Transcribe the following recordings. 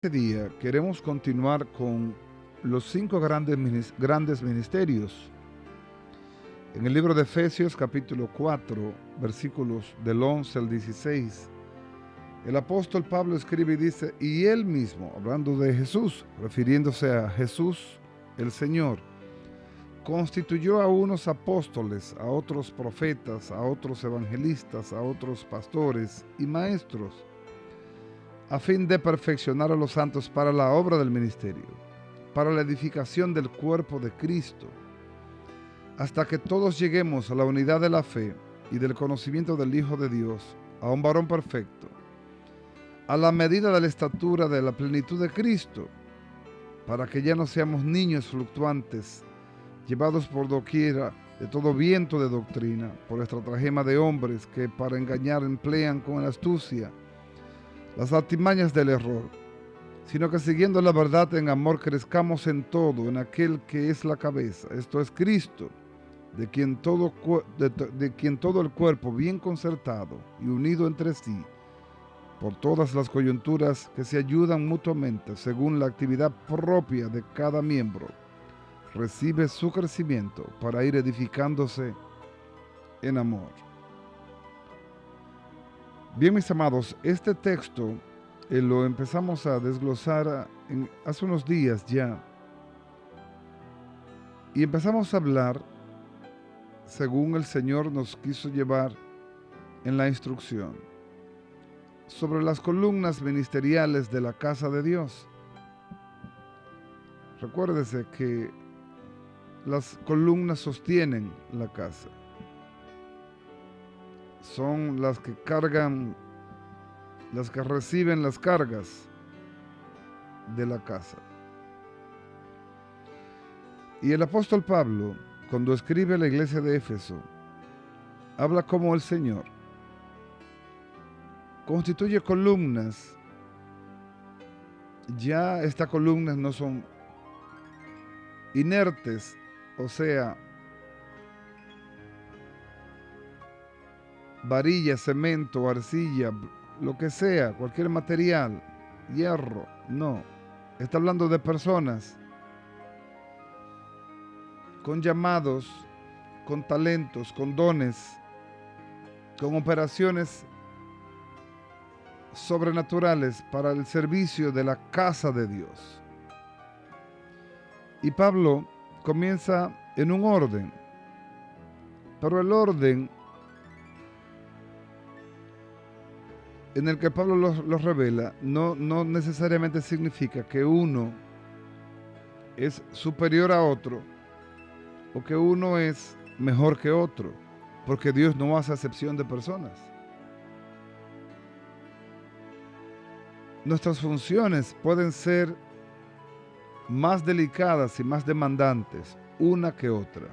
Este día queremos continuar con los cinco grandes ministerios. En el libro de Efesios capítulo 4, versículos del 11 al 16, el apóstol Pablo escribe y dice, y él mismo, hablando de Jesús, refiriéndose a Jesús el Señor, constituyó a unos apóstoles, a otros profetas, a otros evangelistas, a otros pastores y maestros, a fin de perfeccionar a los santos para la obra del ministerio, para la edificación del cuerpo de Cristo, hasta que todos lleguemos a la unidad de la fe y del conocimiento del Hijo de Dios, a un varón perfecto, a la medida de la estatura de la plenitud de Cristo, para que ya no seamos niños fluctuantes, llevados por doquiera de todo viento de doctrina, por estratagema de hombres que para engañar emplean con astucia las artimañas del error, sino que siguiendo la verdad en amor crezcamos en todo, en aquel que es la cabeza, esto es Cristo, de quien todo el cuerpo bien concertado y unido entre sí, por todas las coyunturas que se ayudan mutuamente según la actividad propia de cada miembro, recibe su crecimiento para ir edificándose en amor. Bien, mis amados, este texto lo empezamos a desglosar hace unos días ya, y empezamos a hablar según el Señor nos quiso llevar en la instrucción, sobre las columnas ministeriales de la casa de Dios. Recuérdese que las columnas sostienen la casa. Son las que cargan, las que reciben las cargas de la casa. Y el apóstol Pablo, cuando escribe a la iglesia de Éfeso, habla como el Señor constituye columnas. Ya estas columnas no son inertes, o sea, varilla, cemento, arcilla, lo que sea, cualquier material, hierro, no. Está hablando de personas con llamados, con talentos, con dones, con operaciones sobrenaturales para el servicio de la casa de Dios. Y Pablo comienza en un orden, pero el orden en el que Pablo los revela no necesariamente significa que uno es superior a otro o que uno es mejor que otro, porque Dios no hace acepción de personas. Nuestras funciones pueden ser más delicadas y más demandantes una que otra,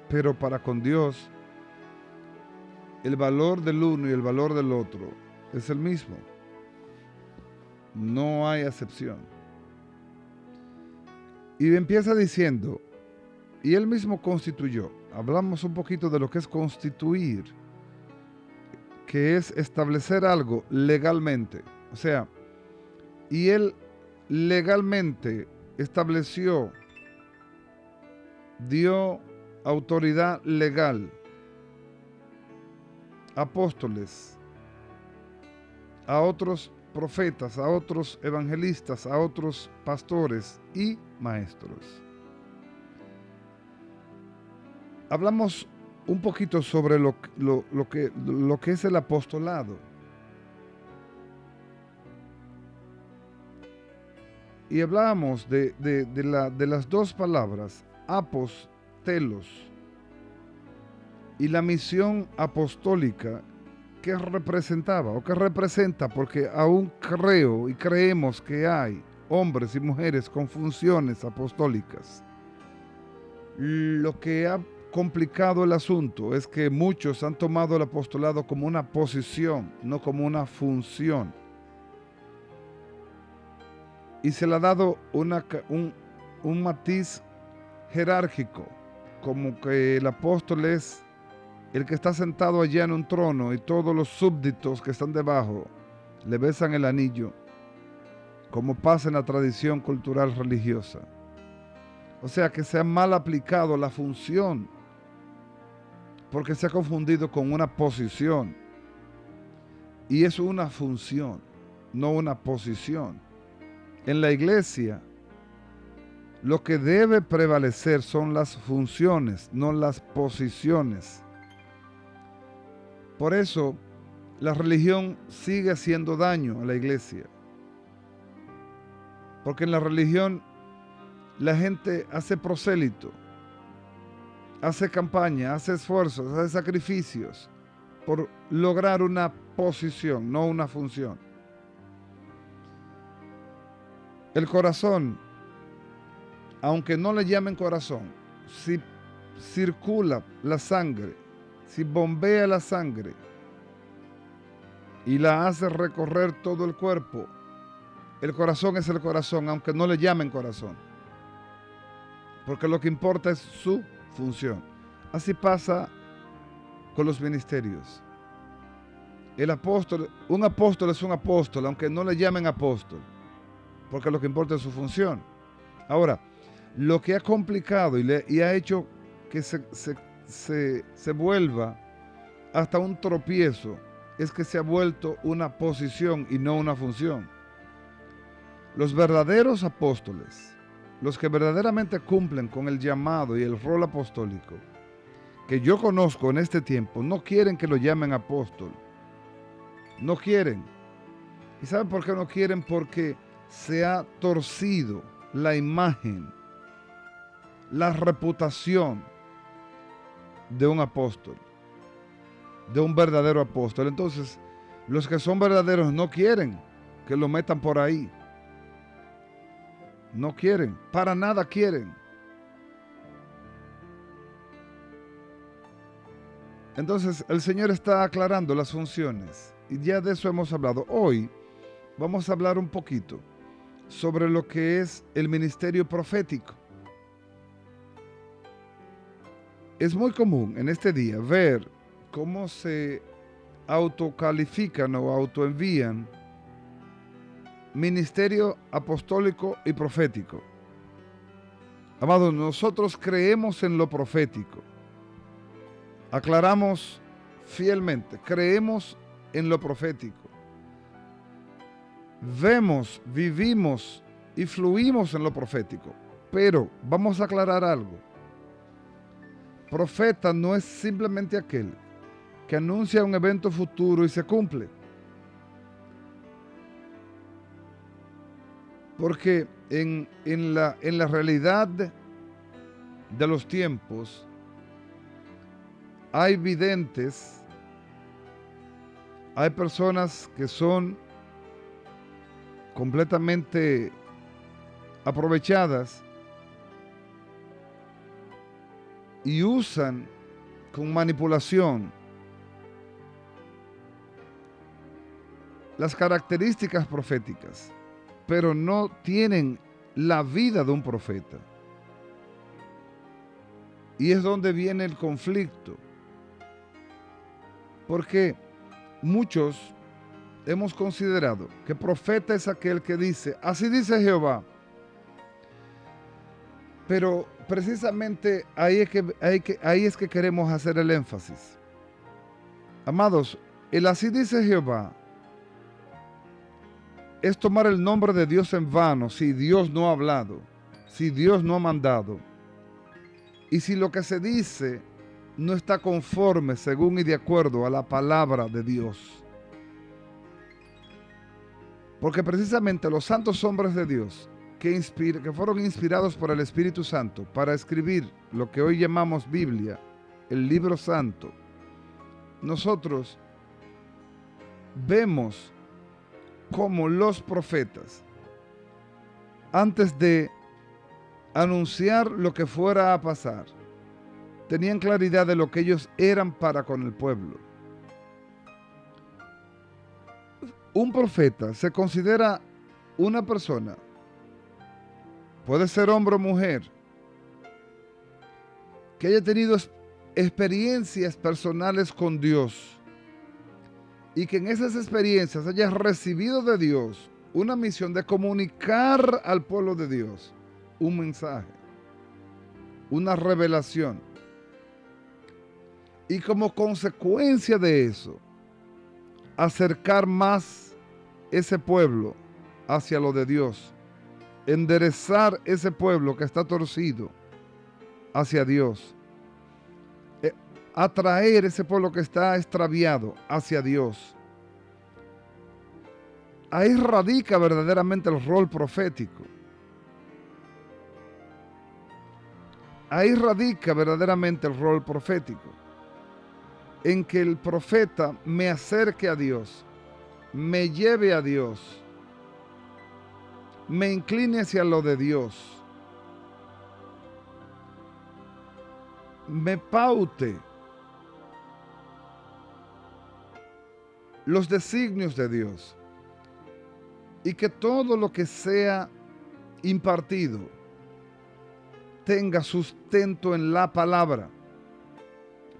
pero para con Dios el valor del uno y el valor del otro es el mismo. No hay acepción. Y empieza diciendo, y él mismo constituyó. Hablamos un poquito de lo que es constituir, que es establecer algo legalmente. O sea, y él legalmente estableció, dio autoridad legal, apóstoles, a otros profetas, a otros evangelistas, a otros pastores y maestros. Hablamos un poquito sobre lo que es el apostolado. Y hablábamos de las dos palabras, apos, telos, y la misión apostólica que representaba o que representa, porque aún creo y creemos que hay hombres y mujeres con funciones apostólicas. Lo que ha complicado el asunto es que muchos han tomado el apostolado como una posición, no como una función. Y se le ha dado un matiz jerárquico, como que el apóstol es el que está sentado allá en un trono y todos los súbditos que están debajo le besan el anillo. como pasa en la tradición cultural religiosa. O sea, que se ha mal aplicado la función, porque se ha confundido con una posición. Y es una función, no una posición. En la iglesia, lo que debe prevalecer son las funciones, no las posiciones. Por eso, la religión sigue haciendo daño a la iglesia. Porque en la religión la gente hace prosélito, hace campaña, hace esfuerzos, hace sacrificios por lograr una posición, no una función. El corazón, aunque no le llamen corazón, si circula la sangre, si bombea la sangre y la hace recorrer todo el cuerpo, el corazón es el corazón, aunque no le llamen corazón. Porque lo que importa es su función. Así pasa con los ministerios. Un apóstol es un apóstol, aunque no le llamen apóstol, porque lo que importa es su función. Ahora, lo que ha complicado y ha hecho que se vuelva hasta un tropiezo es que se ha vuelto una posición y no una función. Los verdaderos apóstoles, los que verdaderamente cumplen con el llamado y el rol apostólico, que yo conozco en este tiempo, no quieren que lo llamen apóstol. No quieren. ¿Y saben por qué no quieren? Porque se ha torcido la imagen, la reputación de un apóstol, de un verdadero apóstol. Entonces, los que son verdaderos no quieren que lo metan por ahí. No quieren, para nada quieren. Entonces, el Señor está aclarando las funciones y ya de eso hemos hablado. Hoy vamos a hablar un poquito sobre lo que es el ministerio profético. Es muy común en este día ver cómo se autocalifican o autoenvían ministerio apostólico y profético. Amados, nosotros creemos en lo profético. Aclaramos fielmente, creemos en lo profético. Vemos, vivimos y fluimos en lo profético. Pero vamos a aclarar algo. Profeta no es simplemente aquel que anuncia un evento futuro y se cumple. Porque en la realidad de los tiempos hay videntes, hay personas que son completamente aprovechadas y usan con manipulación las características proféticas, pero no tienen la vida de un profeta. Y es donde viene el conflicto. Porque muchos hemos considerado que profeta es aquel que dice, así dice Jehová. Pero precisamente ahí es que queremos hacer el énfasis. Amados, el así dice Jehová es tomar el nombre de Dios en vano si Dios no ha hablado, si Dios no ha mandado. Y si lo que se dice no está conforme, según y de acuerdo a la palabra de Dios. Porque precisamente los santos hombres de Dios que fueron inspirados por el Espíritu Santo para escribir lo que hoy llamamos Biblia, el libro santo, nosotros vemos cómo los profetas, antes de anunciar lo que fuera a pasar, tenían claridad de lo que ellos eran para con el pueblo. Un profeta se considera una persona, puede ser hombre o mujer, que haya tenido experiencias personales con Dios y que en esas experiencias haya recibido de Dios una misión de comunicar al pueblo de Dios un mensaje, una revelación. Y como consecuencia de eso, acercar más ese pueblo hacia lo de Dios, enderezar ese pueblo que está torcido hacia Dios, atraer ese pueblo que está extraviado hacia Dios. Ahí radica verdaderamente el rol profético. Ahí radica verdaderamente el rol profético, en que el profeta me acerque a Dios, me lleve a Dios, me incline hacia lo de Dios, me paute los designios de Dios, y que todo lo que sea impartido tenga sustento en la palabra.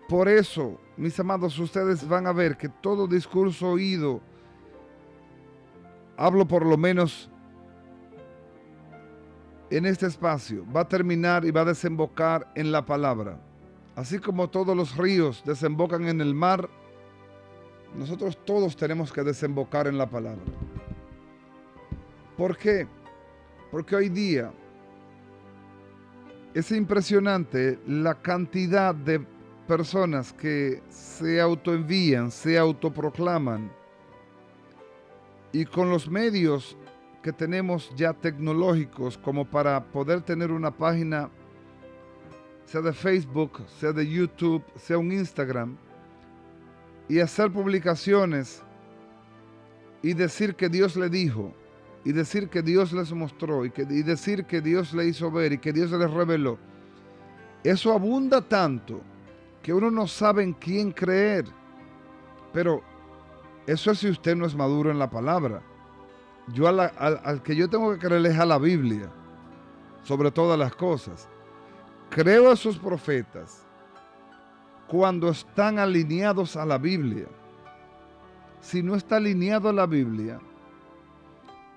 Por eso, mis amados, ustedes van a ver que todo discurso oído, hablo por lo menos en este espacio, va a terminar y va a desembocar en la palabra. Así como todos los ríos desembocan en el mar, nosotros todos tenemos que desembocar en la palabra. ¿Por qué? Porque hoy día es impresionante la cantidad de personas que se autoenvían, se autoproclaman, y con los medios que tenemos ya tecnológicos como para poder tener una página, sea de Facebook, sea de YouTube, sea un Instagram, y hacer publicaciones y decir que Dios le dijo, y decir que Dios les mostró, y decir que Dios le hizo ver y que Dios les reveló. Eso abunda tanto que uno no sabe en quién creer. Pero eso es si usted no es maduro en la palabra. Yo al que yo tengo que creer es a la Biblia, sobre todas las cosas. Creo a sus profetas cuando están alineados a la Biblia. Si no está alineado a la Biblia,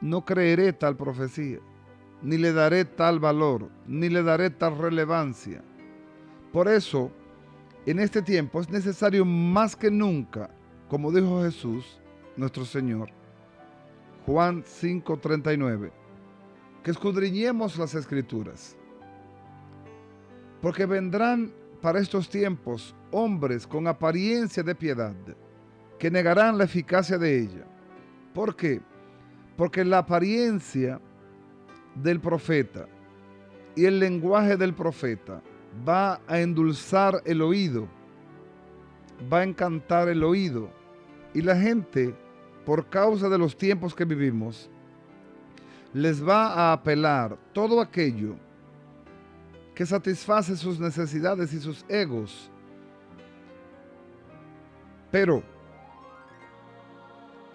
no creeré tal profecía, ni le daré tal valor, ni le daré tal relevancia. Por eso, en este tiempo es necesario más que nunca, como dijo Jesús, nuestro Señor, Juan 5:39, que escudriñemos las Escrituras, porque vendrán para estos tiempos hombres con apariencia de piedad, que negarán la eficacia de ella. ¿Por qué? Porque la apariencia del profeta y el lenguaje del profeta va a endulzar el oído, va a encantar el oído, y la gente, por causa de los tiempos que vivimos, les va a apelar todo aquello que satisface sus necesidades y sus egos. Pero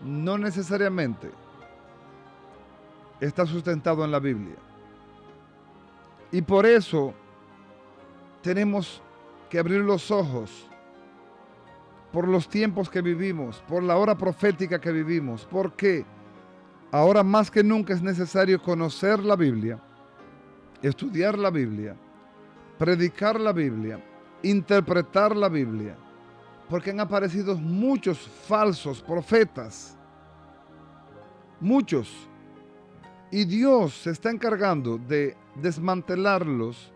no necesariamente está sustentado en la Biblia. Y por eso tenemos que abrir los ojos por los tiempos que vivimos, por la hora profética que vivimos, porque ahora más que nunca es necesario conocer la Biblia, estudiar la Biblia, predicar la Biblia, interpretar la Biblia, porque han aparecido muchos falsos profetas, muchos. Y Dios se está encargando de desmantelarlos,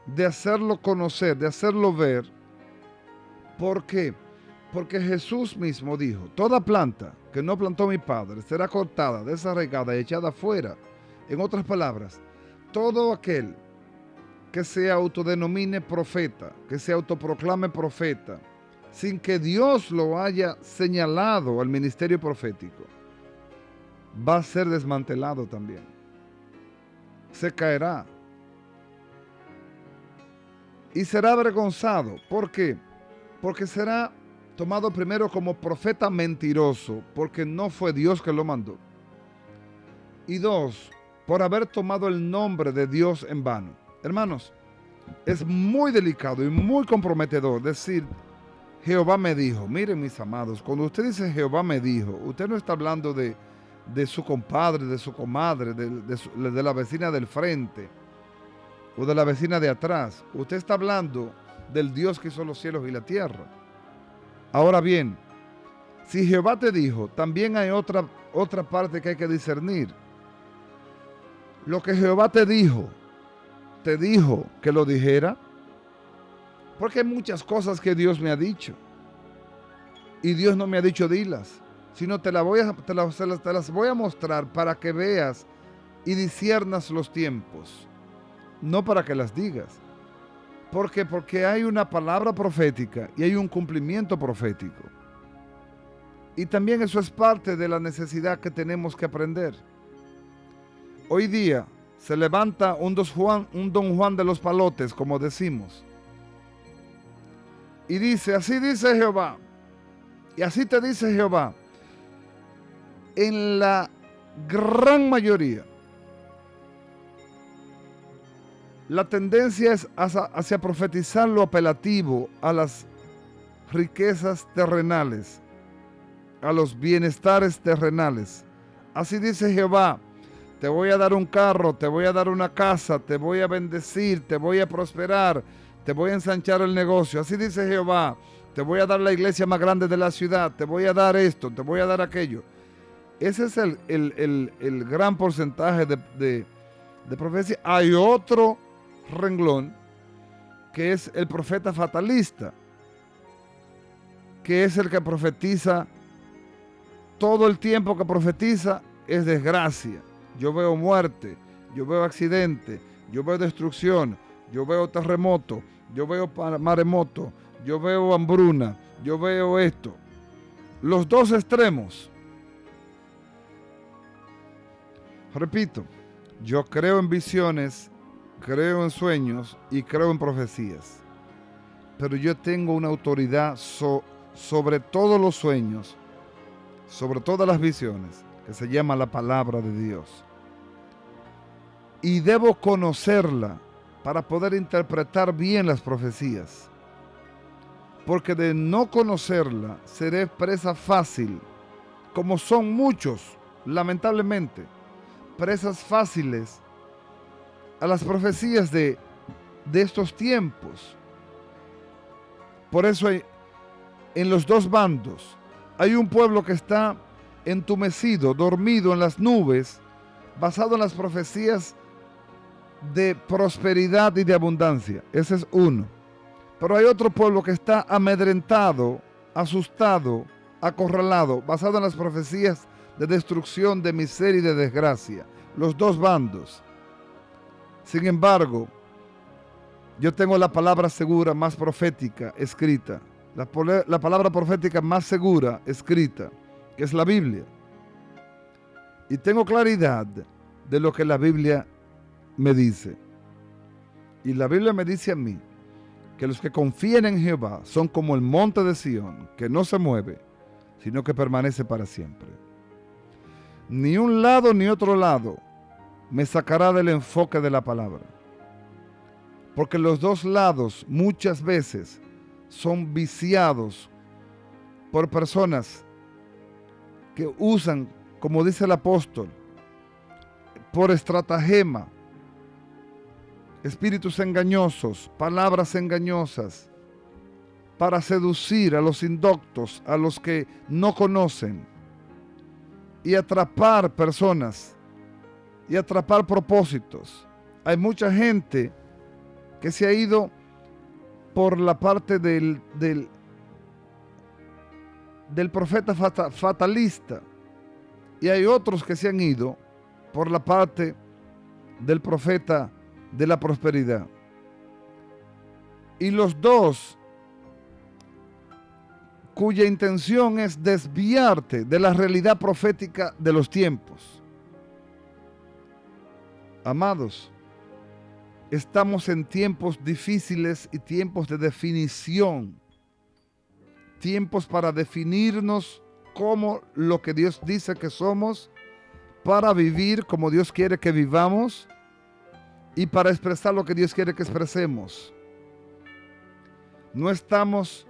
de hacerlo conocer, de hacerlo ver. ¿Por qué? Porque Jesús mismo dijo, toda planta que no plantó mi Padre será cortada, desarraigada y echada afuera. En otras palabras, todo aquel que se autodenomine profeta, que se autoproclame profeta, sin que Dios lo haya señalado al ministerio profético, va a ser desmantelado también. Se caerá. Y será avergonzado. ¿Por qué? Porque será tomado primero como profeta mentiroso, porque no fue Dios que lo mandó. Y dos, por haber tomado el nombre de Dios en vano. Hermanos, es muy delicado y muy comprometedor decir, Jehová me dijo. Miren, mis amados, cuando usted dice Jehová me dijo, usted no está hablando de de su compadre, de su comadre, de la vecina del frente o de la vecina de atrás. Usted está hablando del Dios que hizo los cielos y la tierra. Ahora bien, si Jehová te dijo, también hay otra parte que hay que discernir. Lo que Jehová te dijo que lo dijera, porque hay muchas cosas que Dios me ha dicho y Dios no me ha dicho dilas, sino te las voy a mostrar para que veas y disciernas los tiempos, no para que las digas. ¿Por qué? Porque hay una palabra profética y hay un cumplimiento profético. Y también eso es parte de la necesidad que tenemos que aprender. Hoy día se levanta un don Juan de los palotes, como decimos, y dice, así dice Jehová, y así te dice Jehová. En la gran mayoría, la tendencia es hacia profetizar lo apelativo a las riquezas terrenales, a los bienestares terrenales. Así dice Jehová, te voy a dar un carro, te voy a dar una casa, te voy a bendecir, te voy a prosperar, te voy a ensanchar el negocio. Así dice Jehová, te voy a dar la iglesia más grande de la ciudad, te voy a dar esto, te voy a dar aquello. Ese es el gran porcentaje de profecía. Hay otro renglón que es el profeta fatalista, que es el que profetiza, todo el tiempo que profetiza es desgracia. Yo veo muerte, yo veo accidente, yo veo destrucción, yo veo terremoto, yo veo maremoto, yo veo hambruna, yo veo esto. Los dos extremos. Repito, yo creo en visiones, creo en sueños y creo en profecías. Pero yo tengo una autoridad sobre todos los sueños, sobre todas las visiones, que se llama la palabra de Dios. Y debo conocerla para poder interpretar bien las profecías. Porque de no conocerla, seré presa fácil, como son muchos, lamentablemente, presas fáciles a las profecías de estos tiempos. Por eso en los dos bandos hay un pueblo que está entumecido, dormido en las nubes, basado en las profecías de prosperidad y de abundancia. Ese es uno. Pero hay otro pueblo que está amedrentado, asustado, acorralado, basado en las profecías de destrucción, de miseria y de desgracia. Los dos bandos. Sin embargo, yo tengo la palabra segura más profética escrita. La palabra profética más segura escrita, que es la Biblia. Y tengo claridad de lo que la Biblia me dice. Y la Biblia me dice a mí que los que confían en Jehová son como el monte de Sión, que no se mueve, sino que permanece para siempre. Ni un lado ni otro lado me sacará del enfoque de la palabra. Porque los dos lados muchas veces son viciados por personas que usan, como dice el apóstol, por estratagema, espíritus engañosos, palabras engañosas, para seducir a los indoctos, a los que no conocen, y atrapar personas, y atrapar propósitos. Hay mucha gente que se ha ido por la parte del profeta fatalista, y hay otros que se han ido por la parte del profeta de la prosperidad. Y los dos, cuya intención es desviarte de la realidad profética de los tiempos. Amados, estamos en tiempos difíciles y tiempos de definición. Tiempos para definirnos como lo que Dios dice que somos, para vivir como Dios quiere que vivamos y para expresar lo que Dios quiere que expresemos. No estamos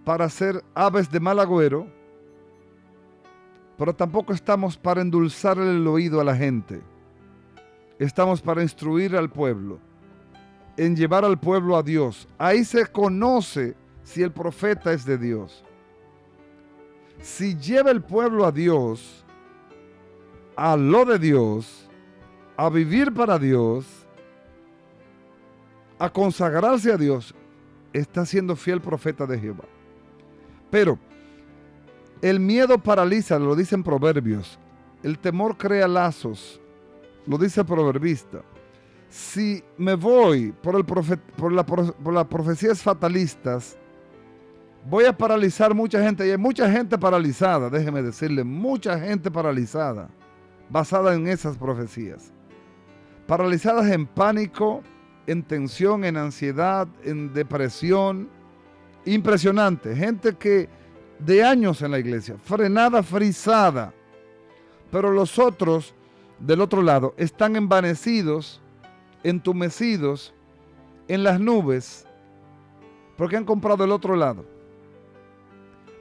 para ser aves de mal agüero, pero tampoco estamos para endulzarle el oído a la gente. Estamos para instruir al pueblo, en llevar al pueblo a Dios. Ahí se conoce si el profeta es de Dios. Si lleva el pueblo a Dios, a lo de Dios, a vivir para Dios, a consagrarse a Dios, está siendo fiel profeta de Jehová. Pero el miedo paraliza, lo dicen Proverbios. El temor crea lazos, lo dice el proverbista. Si me voy por las profecías fatalistas, voy a paralizar mucha gente. Y hay mucha gente paralizada, déjeme decirle, mucha gente paralizada, basada en esas profecías. Paralizadas en pánico, en tensión, en ansiedad, en depresión. Impresionante. Gente que de años en la iglesia, frenada, frisada. Pero los otros, del otro lado, están envanecidos, entumecidos, en las nubes, porque han comprado el otro lado.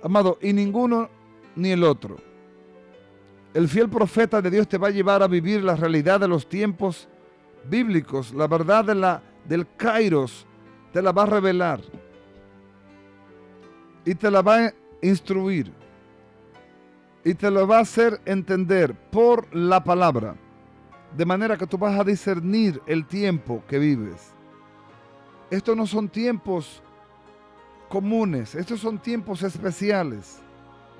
Amado, y ninguno ni el otro. El fiel profeta de Dios te va a llevar a vivir la realidad de los tiempos bíblicos, la verdad del Kairos, te la va a revelar y te la va a instruir y te lo va a hacer entender por la palabra, de manera que tú vas a discernir el tiempo que vives. Estos no son tiempos comunes, estos son tiempos especiales,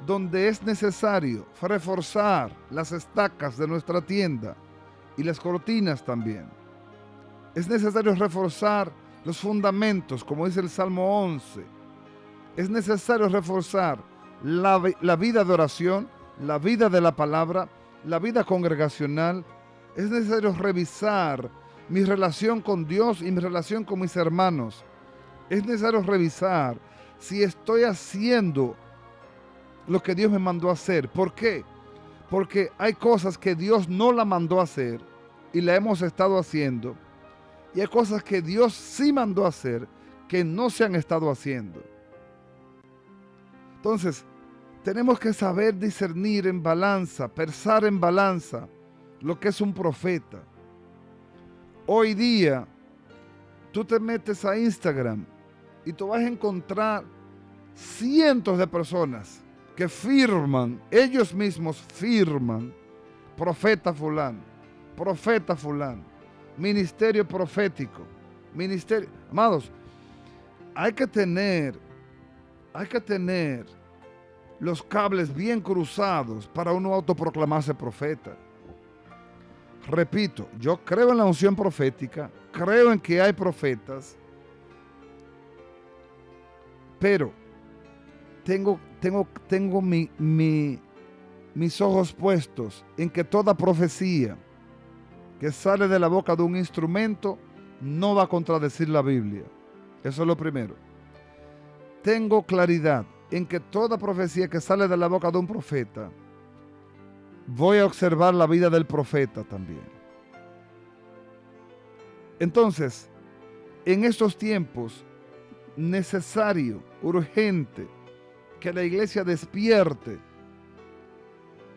donde es necesario reforzar las estacas de nuestra tienda y las cortinas también. Es necesario reforzar los fundamentos, como dice el Salmo 11. Es necesario reforzar la vida de oración, la vida de la palabra, la vida congregacional. Es necesario revisar mi relación con Dios y mi relación con mis hermanos. Es necesario revisar si estoy haciendo lo que Dios me mandó a hacer. ¿Por qué? Porque hay cosas que Dios no la mandó a hacer y la hemos estado haciendo. Y hay cosas que Dios sí mandó a hacer que no se han estado haciendo. Entonces, tenemos que saber discernir en balanza, pesar en balanza lo que es un profeta. Hoy día, tú te metes a Instagram y tú vas a encontrar cientos de personas que firman, ellos mismos firman, profeta fulano, ministerio profético, ministerio. Amados, hay que tener los cables bien cruzados para uno autoproclamarse profeta. Repito, yo creo en la unción profética, creo en que hay profetas, pero tengo mis ojos puestos en que toda profecía que sale de la boca de un instrumento no va a contradecir la Biblia. Eso es lo primero. Tengo claridad en que toda profecía que sale de la boca de un profeta, voy a observar la vida del profeta también. Entonces, en estos tiempos, necesario, urgente, que la iglesia despierte.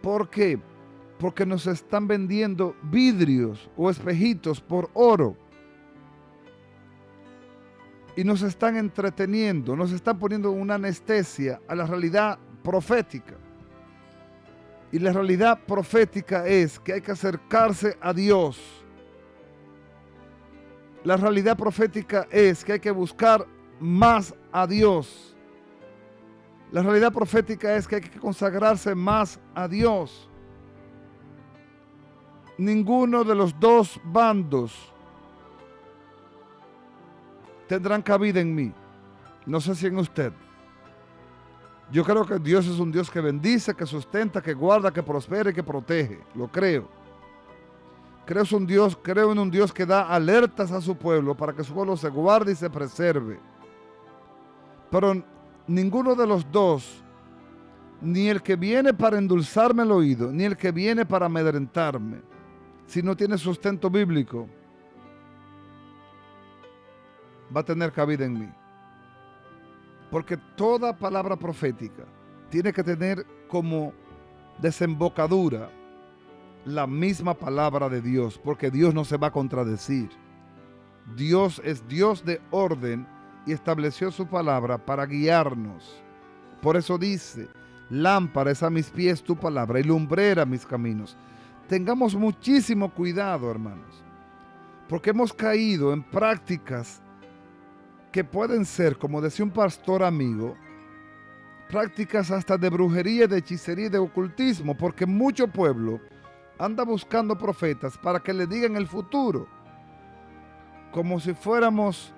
¿Por qué? Porque nos están vendiendo vidrios o espejitos por oro. Y nos están entreteniendo, nos están poniendo una anestesia a la realidad profética. Y la realidad profética es que hay que acercarse a Dios. La realidad profética es que hay que buscar más a Dios. La realidad profética es que hay que consagrarse más a Dios. Ninguno de los dos bandos tendrán cabida en mí. No sé si en usted. Yo creo que Dios es un Dios que bendice, que sustenta, que guarda, que prospera y que protege. Lo creo. Creo en un Dios que da alertas a su pueblo para que su pueblo se guarde y se preserve. Pero ninguno de los dos, ni el que viene para endulzarme el oído, ni el que viene para amedrentarme, si no tiene sustento bíblico, va a tener cabida en mí. Porque toda palabra profética tiene que tener como desembocadura la misma palabra de Dios, porque Dios no se va a contradecir. Dios es Dios de orden y estableció su palabra para guiarnos. Por eso dice, lámpara es a mis pies tu palabra y lumbrera mis caminos. Tengamos muchísimo cuidado, hermanos, porque hemos caído en prácticas que pueden ser, como decía un pastor amigo, prácticas hasta de brujería, de hechicería y de ocultismo, porque mucho pueblo anda buscando profetas para que le digan el futuro, como si fuéramos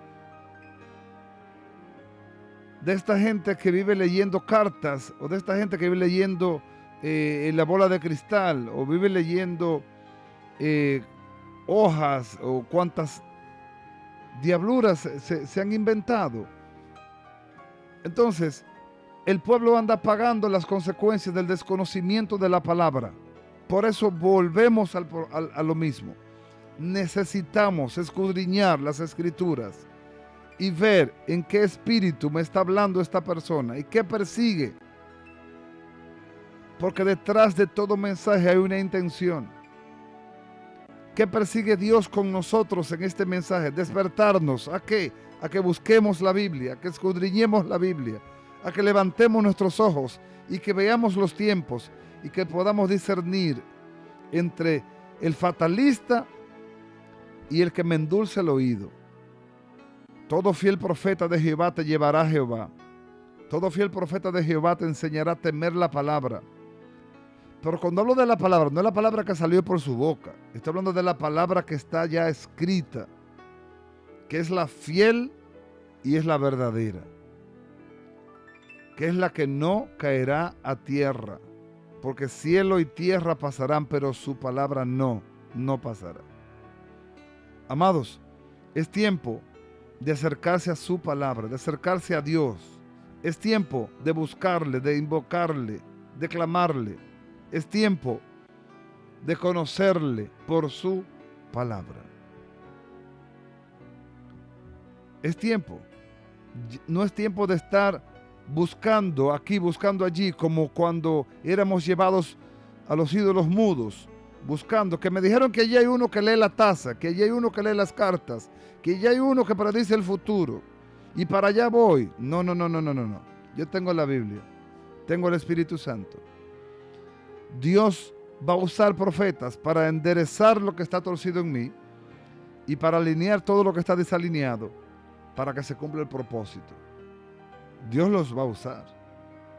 de esta gente que vive leyendo cartas, o de esta gente que vive leyendo la bola de cristal, o vive leyendo hojas, o cuantas diabluras se han inventado. Entonces, el pueblo anda pagando las consecuencias del desconocimiento de la palabra. Por eso volvemos a lo mismo. Necesitamos escudriñar las escrituras y ver en qué espíritu me está hablando esta persona y qué persigue. Porque detrás de todo mensaje hay una intención. ¿Qué persigue Dios con nosotros en este mensaje? Despertarnos. ¿A qué? A que busquemos la Biblia, a que escudriñemos la Biblia, a que levantemos nuestros ojos y que veamos los tiempos y que podamos discernir entre el fatalista y el que me endulce el oído. Todo fiel profeta de Jehová te llevará a Jehová. Todo fiel profeta de Jehová te enseñará a temer la palabra. Pero cuando hablo de la palabra, no es la palabra que salió por su boca. Estoy hablando de la palabra que está ya escrita, que es la fiel y es la verdadera, que es la que no caerá a tierra, porque cielo y tierra pasarán, pero su palabra no pasará. Amados, es tiempo de acercarse a su palabra, de acercarse a Dios. Es tiempo de buscarle, de invocarle, de clamarle. Es tiempo de conocerle por su palabra. Es tiempo. No es tiempo de estar buscando aquí, buscando allí, como cuando éramos llevados a los ídolos mudos, buscando, que me dijeron que allí hay uno que lee la taza, que allí hay uno que lee las cartas, que allí hay uno que predice el futuro, y para allá voy. No. Yo tengo la Biblia, tengo el Espíritu Santo. Dios va a usar profetas para enderezar lo que está torcido en mí y para alinear todo lo que está desalineado para que se cumpla el propósito. Dios los va a usar,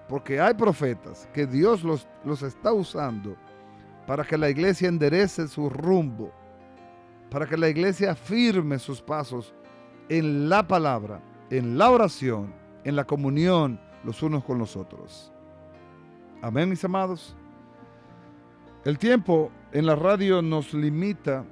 porque hay profetas que Dios los está usando para que la iglesia enderece su rumbo, para que la iglesia firme sus pasos en la palabra, en la oración, en la comunión los unos con los otros. Amén, mis amados. El tiempo en la radio nos limita